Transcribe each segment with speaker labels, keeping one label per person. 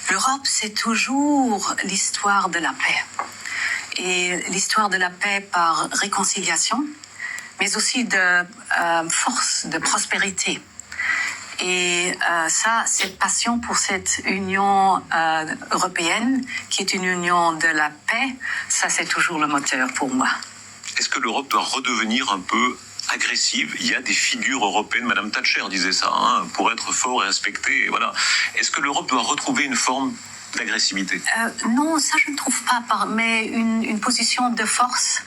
Speaker 1: L'Europe, c'est toujours l'histoire de la paix. Et l'histoire de la paix par réconciliation, mais aussi de force, de prospérité. Et cette passion pour cette union européenne, qui est une union de la paix, ça c'est toujours le moteur pour moi.
Speaker 2: Est-ce que l'Europe doit redevenir un peu agressive? Il y a des figures européennes, Madame Thatcher disait ça, pour être fort et respecté. Voilà. Est-ce que l'Europe doit retrouver une forme d'agressivité?
Speaker 1: Non, ça je ne trouve pas, mais une position de force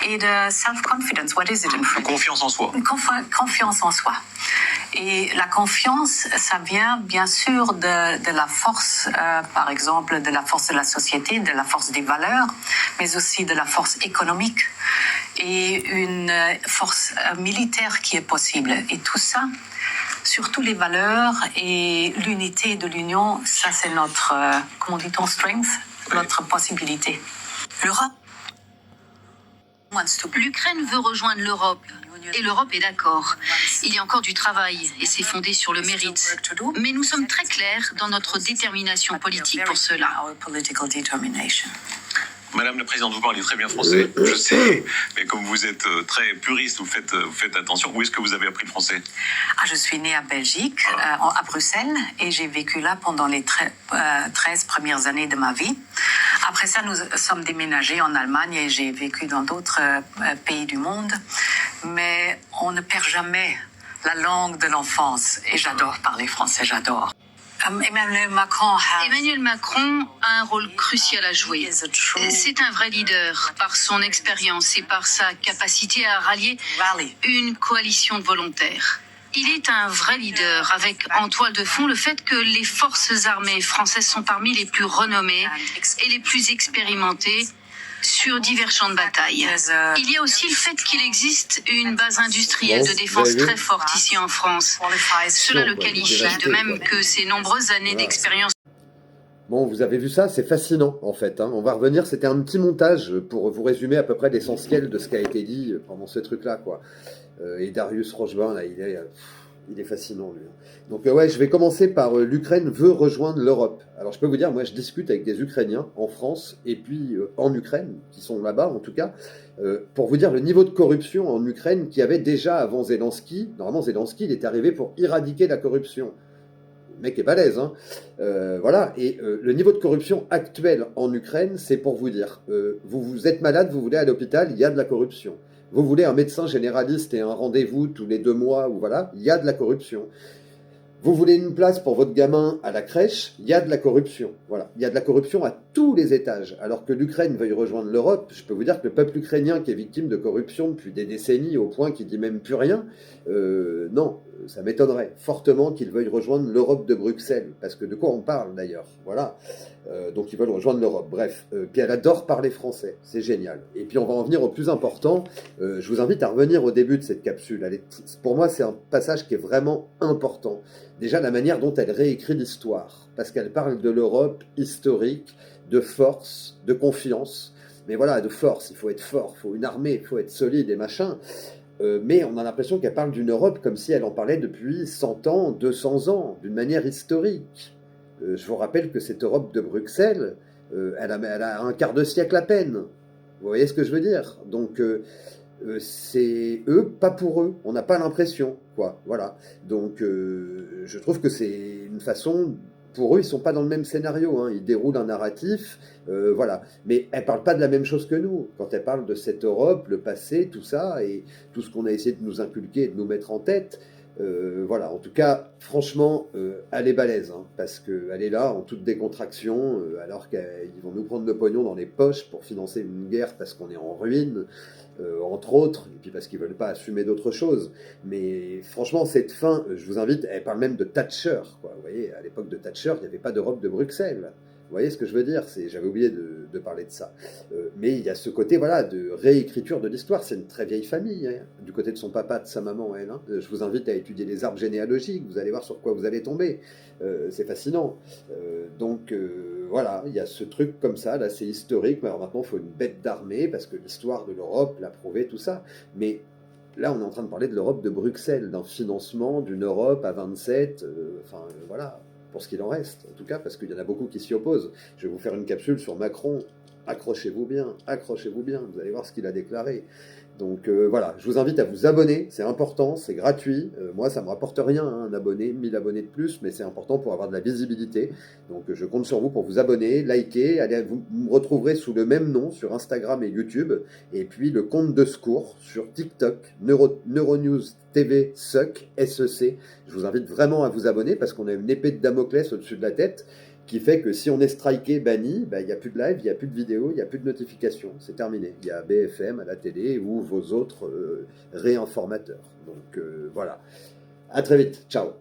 Speaker 1: et de self-confidence. What is it in French?
Speaker 2: Confiance en soi.
Speaker 1: Confiance en soi. Et la confiance, ça vient bien sûr de la force, par exemple, de la force de la société, de la force des valeurs, mais aussi de la force économique et une force militaire qui est possible. Et tout ça, surtout les valeurs et l'unité de l'Union, ça c'est notre, comment dit-on, strength, notre possibilité. L'Europe.
Speaker 3: L'Ukraine veut rejoindre l'Europe. Et l'Europe est d'accord. Il y a encore du travail et c'est fondé sur le mérite. Mais nous sommes très clairs dans notre détermination politique pour cela.
Speaker 2: Madame la Présidente, vous parlez très bien français, je sais, mais comme vous êtes très puriste, vous faites attention. Où est-ce que vous avez appris le français?
Speaker 1: Je suis née à Belgique, à Bruxelles, et j'ai vécu là pendant les 13 premières années de ma vie. Après ça, nous sommes déménagés en Allemagne et j'ai vécu dans d'autres pays du monde. Mais on ne perd jamais la langue de l'enfance. Et j'adore parler français, j'adore. Emmanuel Macron
Speaker 3: a un rôle crucial à jouer. C'est un vrai leader par son expérience et par sa capacité à rallier une coalition de volontaires. Il est un vrai leader avec en toile de fond le fait que les forces armées françaises sont parmi les plus renommées et les plus expérimentées sur divers champs de bataille. Il y a aussi le fait qu'il existe une base industrielle de défense très forte ici en France. Cela le qualifie, de même que ses nombreuses années d'expérience.
Speaker 4: Bon, vous avez vu ça, c'est fascinant en fait. On va revenir, c'était un petit montage pour vous résumer à peu près l'essentiel de ce qui a été dit pendant ce truc-là, quoi. Et Darius Rochebin, là, il est fascinant, lui. Donc ouais, je vais commencer par l'Ukraine veut rejoindre l'Europe. Alors je peux vous dire, moi je discute avec des Ukrainiens en France et puis en Ukraine, qui sont là-bas en tout cas, pour vous dire le niveau de corruption en Ukraine qu'il y avait déjà avant Zelensky. Normalement Zelensky, il est arrivé pour éradiquer la corruption. Le mec est balèze, hein. Voilà, et le niveau de corruption actuel en Ukraine, c'est pour vous dire, vous êtes malade, vous voulez aller à l'hôpital, il y a de la corruption. Vous voulez un médecin généraliste et un rendez-vous tous les 2 mois, ou voilà, il y a de la corruption. Vous voulez une place pour votre gamin à la crèche, il y a de la corruption. Voilà, il y a de la corruption à tous les étages. Alors que l'Ukraine veuille rejoindre l'Europe, je peux vous dire que le peuple ukrainien qui est victime de corruption depuis des décennies au point qu'il dit même plus rien, non, ça m'étonnerait fortement qu'ils veuillent rejoindre l'Europe de Bruxelles. Parce que de quoi on parle d'ailleurs, voilà. Donc ils veulent rejoindre l'Europe. Bref, puis elle adore parler français, c'est génial. Et puis on va en venir au plus important. Je vous invite à revenir au début de cette capsule. Pour moi, c'est un passage qui est vraiment important. Déjà, la manière dont elle réécrit l'histoire, parce qu'elle parle de l'Europe historique, de force, de confiance. Mais voilà, de force, il faut être fort, il faut une armée, il faut être solide et machin. Mais on a l'impression qu'elle parle d'une Europe comme si elle en parlait depuis 100 ans, 200 ans, d'une manière historique. Je vous rappelle que cette Europe de Bruxelles, elle a un quart de siècle à peine. Vous voyez ce que je veux dire? Donc, c'est eux, pas pour eux. On n'a pas l'impression, quoi. Voilà. Donc, je trouve que c'est une façon... Pour eux, ils sont pas dans le même scénario. Ils déroulent un narratif, voilà. Mais elle parle pas de la même chose que nous. Quand elle parle de cette Europe, le passé, tout ça, et tout ce qu'on a essayé de nous inculquer, de nous mettre en tête, voilà. En tout cas, franchement, elle est balèze, parce qu'elle est là en toute décontraction, alors qu'ils vont nous prendre le pognon dans les poches pour financer une guerre parce qu'on est en ruine. Entre autres, et puis parce qu'ils veulent pas assumer d'autres choses. Mais franchement, cette fin, je vous invite, elle parle même de Thatcher, quoi. Vous voyez, à l'époque de Thatcher, il n'y avait pas d'Europe de Bruxelles. Vous voyez ce que je veux dire? J'avais oublié de parler de ça. Mais il y a ce côté, voilà, de réécriture de l'histoire. C'est une très vieille famille, du côté de son papa, de sa maman, elle. Je vous invite à étudier les arbres généalogiques. Vous allez voir sur quoi vous allez tomber. C'est fascinant. Donc, voilà, il y a ce truc comme ça, là, c'est historique. Mais alors maintenant, il faut une bête d'armée, parce que l'histoire de l'Europe l'a prouvé, tout ça. Mais là, on est en train de parler de l'Europe de Bruxelles, d'un financement d'une Europe à 27. Voilà. pour ce qu'il en reste, en tout cas, parce qu'il y en a beaucoup qui s'y opposent. Je vais vous faire une capsule sur Macron. Accrochez-vous bien, vous allez voir ce qu'il a déclaré. Donc voilà, je vous invite à vous abonner, c'est important, c'est gratuit. Moi, ça me rapporte rien, hein, un abonné, 1000 abonnés de plus, mais c'est important pour avoir de la visibilité. Donc je compte sur vous pour vous abonner, liker, allez, vous me retrouverez sous le même nom sur Instagram et YouTube, et puis le compte de secours sur TikTok, Neuronews TV SEC, SEC. Je vous invite vraiment à vous abonner parce qu'on a une épée de Damoclès au-dessus de la tête, qui fait que si on est striké, banni, il n'y a plus de live, il n'y a plus de vidéo, il n'y a plus de notification, c'est terminé. Il y a BFM à la télé ou vos autres réinformateurs. Donc voilà. À très vite. Ciao.